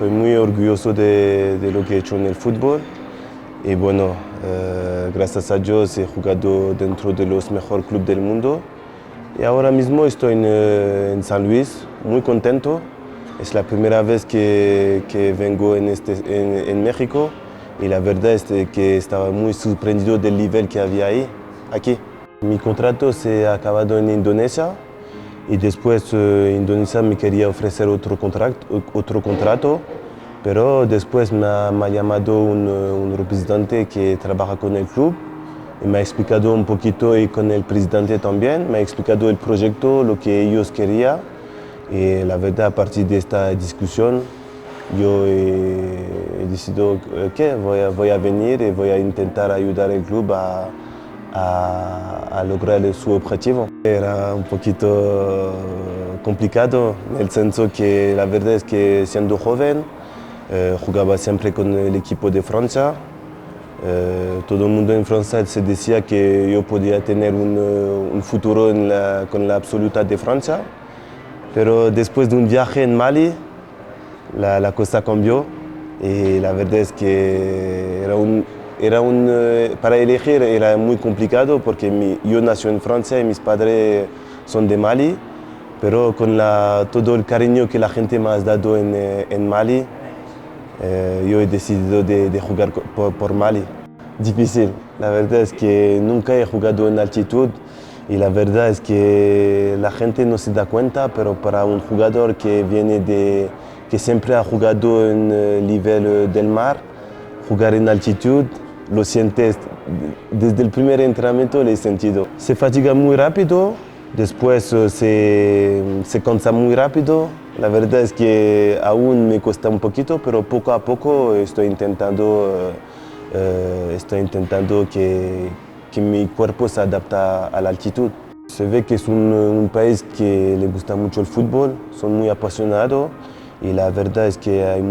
Estoy muy orgulloso de lo que he hecho en el fútbol y bueno, gracias a Dios he jugado dentro de los mejores clubes del mundo y ahora mismo estoy en San Luis, muy contento. Es la primera vez que vengo en México y la verdad es que estaba muy sorprendido del nivel que había aquí. Mi contrato se ha acabado en Indonesia y después Indonesia me quería ofrecer otro contrato, pero después me ha llamado un representante que trabaja con el club y me ha explicado un poquito, y con el presidente también, me ha explicado el proyecto, lo que ellos querían, y la verdad a partir de esta discusión yo he decidido que voy a venir y voy a intentar ayudar al club a lograr su objetivo. Era un poquito complicado en el sentido que la verdad es que siendo joven jugaba siempre con el equipo de Francia. Todo el mundo en Francia se decía que yo podía tener un futuro con la absoluta de Francia, pero después de un viaje en Mali la cosa cambió y la verdad es que para elegir era muy complicado porque yo nací en Francia y mis padres son de Mali, pero con todo el cariño que la gente me ha dado en Mali, yo he decidido de jugar por Mali. Difícil, la verdad es que nunca he jugado en altitud y la verdad es que la gente no se da cuenta, pero para un jugador que siempre ha jugado en el nivel del mar, jugar en altitud, lo sientes, desde el primer entrenamiento lo he sentido. Se fatiga muy rápido, después se cansa muy rápido. La verdad es que aún me cuesta un poquito, pero poco a poco estoy intentando que mi cuerpo se adapte a la altitud. Se ve que es un país que le gusta mucho el fútbol, son muy apasionados y la verdad es que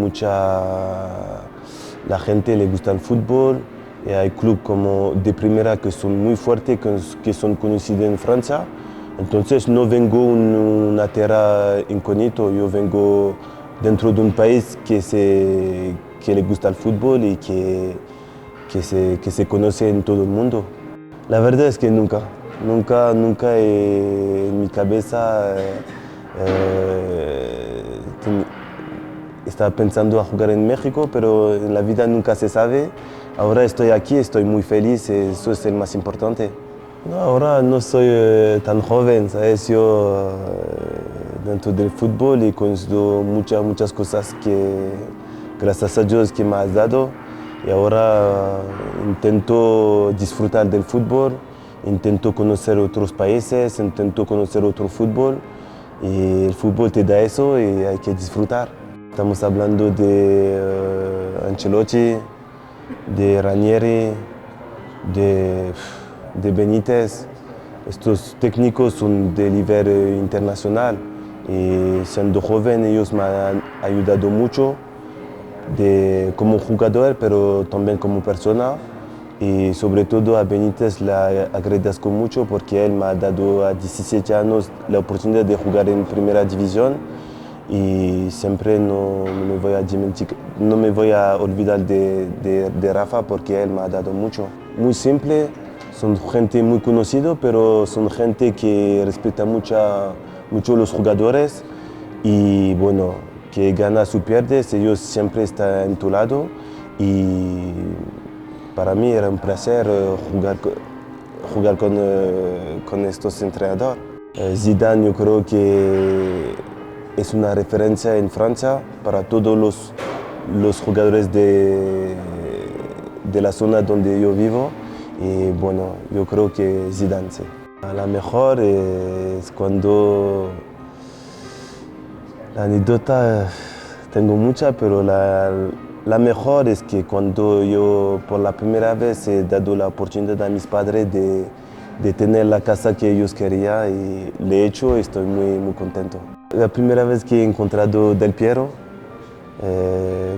la gente le gusta el fútbol y hay clubes como de primera que son muy fuertes, que son conocidos en Francia. Entonces no vengo una tierra incógnito, yo vengo dentro de un país que le gusta el fútbol y que se conoce en todo el mundo. La verdad es que nunca en mi cabeza estaba pensando a jugar en México, pero en la vida nunca se sabe. Ahora estoy aquí, estoy muy feliz, eso es el más importante. No, ahora no soy tan joven, ¿sabes? Yo dentro del fútbol he conocido muchas cosas que gracias a Dios que me has dado y ahora intento disfrutar del fútbol, intento conocer otros países, intento conocer otro fútbol y el fútbol te da eso y hay que disfrutar. Estamos hablando de Ancelotti, de Ranieri, de Benítez. Estos técnicos son de nivel internacional y siendo joven ellos me han ayudado mucho como jugador, pero también como persona. Y sobre todo a Benítez le agradezco mucho porque él me ha dado a 17 años la oportunidad de jugar en primera división y siempre no me voy a olvidar de Rafa porque él me ha dado mucho. Muy simple, son gente muy conocida, pero son gente que respeta mucho los jugadores y bueno, que ganas o pierdes, ellos siempre están en tu lado y para mí era un placer jugar con estos entrenadores. Zidane yo creo que es una referencia en Francia para todos los jugadores de la zona donde yo vivo y bueno, yo creo que Zidane sí. La mejor es cuando la anécdota tengo mucha, pero la mejor es que cuando yo por la primera vez he dado la oportunidad a mis padres de tener la casa que ellos querían y le he hecho y estoy muy contento. La primera vez que he encontrado Del Piero,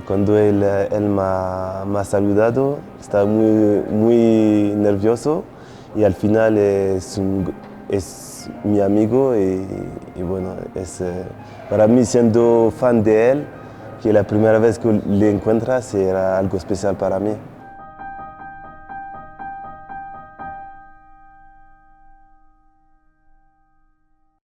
cuando él me ha saludado, estaba muy nervioso y al final es mi amigo y bueno, para mí siendo fan de él, que la primera vez que le encuentras era algo especial para mí.